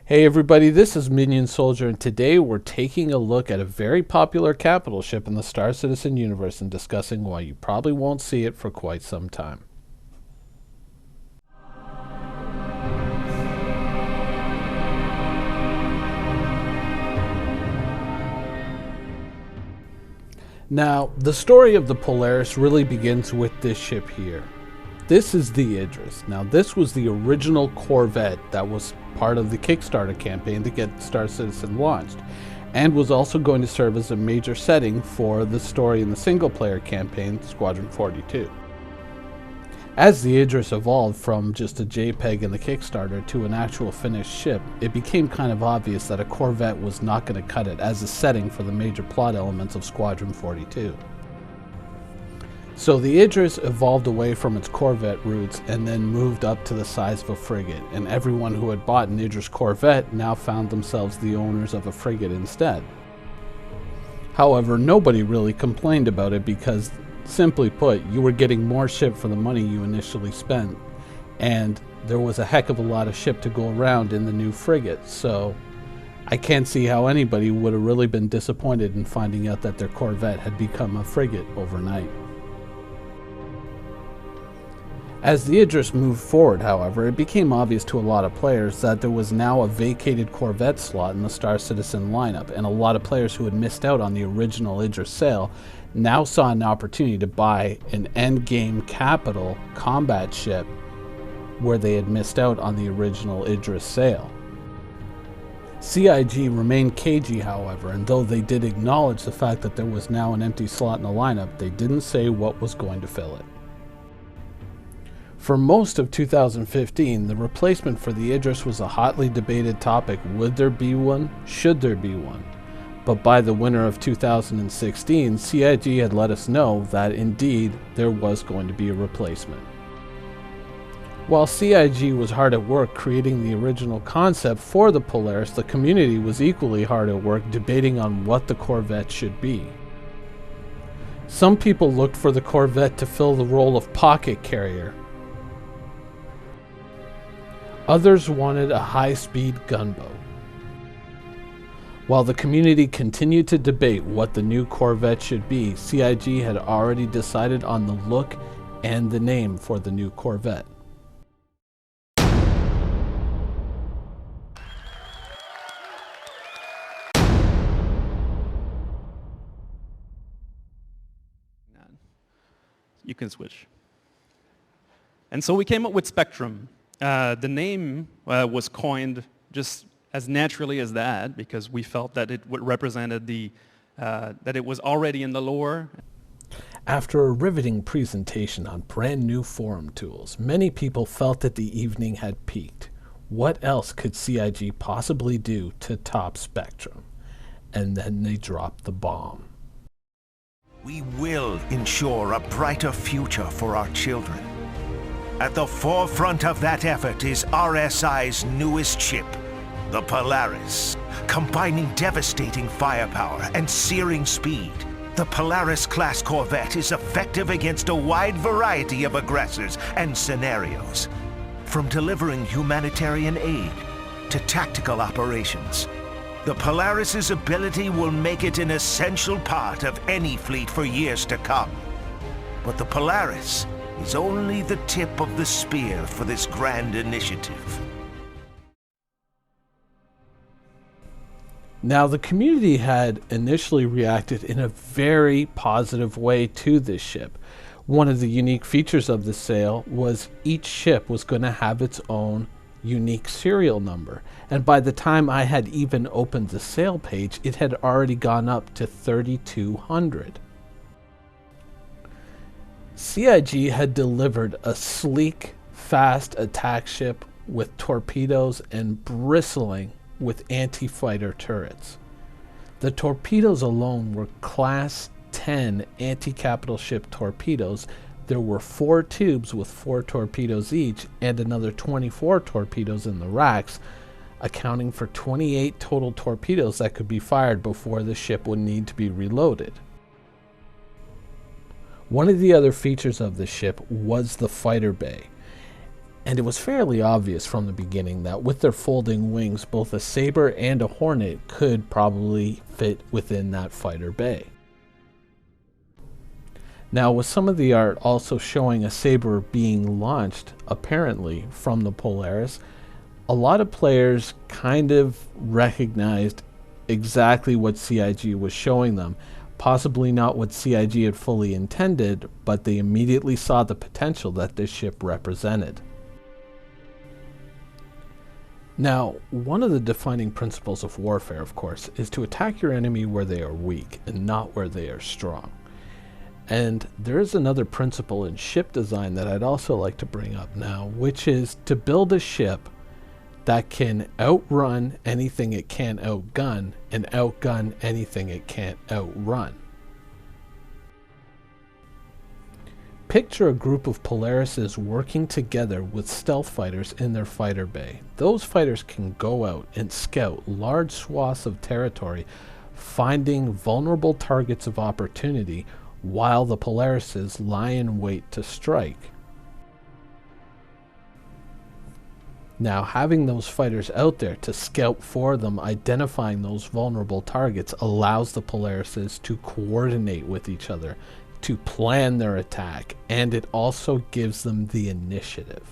Hey everybody, this is Minion Soldier, and today we're taking a look at a very popular capital ship in the Star Citizen universe and discussing why you probably won't see it for quite some time. Now, the story of the Polaris really begins with this ship here. This is the Idris. Now, this was the original Corvette that was part of the Kickstarter campaign to get Star Citizen launched, and was also going to serve as a major setting for the story in the single-player campaign, Squadron 42. As the Idris evolved from just a JPEG in the Kickstarter to an actual finished ship, it became kind of obvious that a Corvette was not going to cut it as a setting for the major plot elements of Squadron 42. So the Idris evolved away from its Corvette roots and then moved up to the size of a frigate, and everyone who had bought an Idris Corvette now found themselves the owners of a frigate instead. However, nobody really complained about it because, simply put, you were getting more ship for the money you initially spent, and there was a heck of a lot of ship to go around in the new frigate, so I can't see how anybody would have really been disappointed in finding out that their Corvette had become a frigate overnight. As the Idris moved forward, however, it became obvious to a lot of players that there was now a vacated Corvette slot in the Star Citizen lineup, and a lot of players who had missed out on the original Idris sale now saw an opportunity to buy an endgame capital combat ship where they had missed out on the original Idris sale. CIG remained cagey, however, and though they did acknowledge the fact that there was now an empty slot in the lineup, they didn't say what was going to fill it. For most of 2015, the replacement for the Idris was a hotly debated topic. Would there be one? Should there be one? But by the winter of 2016, CIG had let us know that indeed there was going to be a replacement. While CIG was hard at work creating the original concept for the Polaris, the community was equally hard at work debating on what the Corvette should be. Some people looked for the Corvette to fill the role of pocket carrier. Others wanted a high-speed gunboat. While the community continued to debate what the new Corvette should be, CIG had already decided on the look and the name for the new Corvette. You can switch. And so we came up with Spectrum. The name was coined just as naturally as that because we felt that it represented that it was already in the lore. After a riveting presentation on brand new forum tools, many people felt that the evening had peaked. What else could CIG possibly do to top Spectrum? And then they dropped the bomb. We will ensure a brighter future for our children. At the forefront of that effort is RSI's newest ship, the Polaris. Combining devastating firepower and searing speed, the Polaris-class Corvette is effective against a wide variety of aggressors and scenarios. From delivering humanitarian aid to tactical operations, the Polaris's ability will make it an essential part of any fleet for years to come. But the Polaris is only the tip of the spear for this grand initiative. Now, the community had initially reacted in a very positive way to this ship. One of the unique features of the sale was each ship was going to have its own unique serial number, and by the time I had even opened the sale page, it had already gone up to 3,200. CIG had delivered a sleek, fast attack ship with torpedoes and bristling with anti-fighter turrets. The torpedoes alone were Class 10 anti-capital ship torpedoes. There were 4 tubes with 4 torpedoes each and another 24 torpedoes in the racks, accounting for 28 total torpedoes that could be fired before the ship would need to be reloaded. One of the other features of the ship was the fighter bay, And it was fairly obvious from the beginning that with their folding wings, both a Saber and a Hornet could probably fit within that fighter bay. Now, with some of the art also showing a Saber being launched, apparently, from the Polaris, a lot of players kind of recognized exactly what CIG was showing them. Possibly not what CIG had fully intended, but they immediately saw the potential that this ship represented. Now, one of the defining principles of warfare, of course, is to attack your enemy where they are weak and not where they are strong. And there is another principle in ship design that I'd also like to bring up now, which is to build a ship that can outrun anything it can't outgun and outgun anything it can't outrun. Picture a group of Polarises working together with stealth fighters in their fighter bay. Those fighters can go out and scout large swaths of territory, finding vulnerable targets of opportunity while the Polarises lie in wait to strike. Now, having those fighters out there to scout for them, identifying those vulnerable targets, allows the Polarises to coordinate with each other, to plan their attack, and it also gives them the initiative,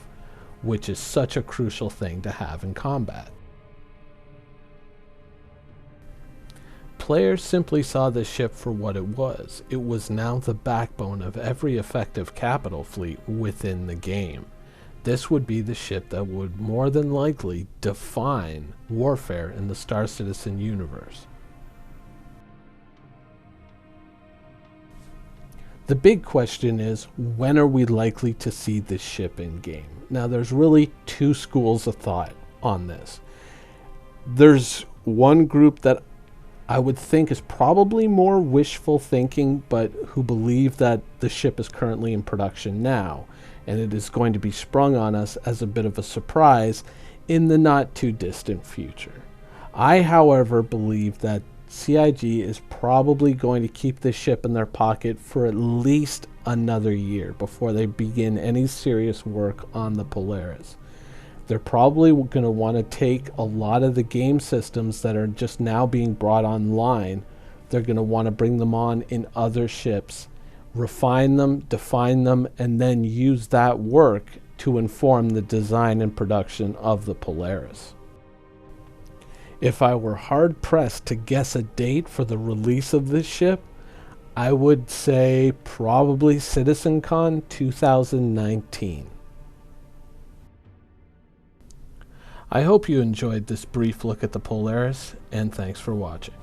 which is such a crucial thing to have in combat. Players simply saw this ship for what it was. It was now the backbone of every effective capital fleet within the game. This would be the ship that would more than likely define warfare in the Star Citizen universe. The big question is, when are we likely to see this ship in game? Now, there's really two schools of thought on this. There's one group that I would think is probably more wishful thinking, but who believe that the ship is currently in production now, and it is going to be sprung on us as a bit of a surprise in the not too distant future. I, however, believe that CIG is probably going to keep this ship in their pocket for at least another year before they begin any serious work on the Polaris. They're probably going to want to take a lot of the game systems that are just now being brought online. They're going to want to bring them on in other ships, refine them, define them, and then use that work to inform the design and production of the Polaris. If I were hard-pressed to guess a date for the release of this ship, I would say probably CitizenCon 2019. I hope you enjoyed this brief look at the Polaris, and thanks for watching.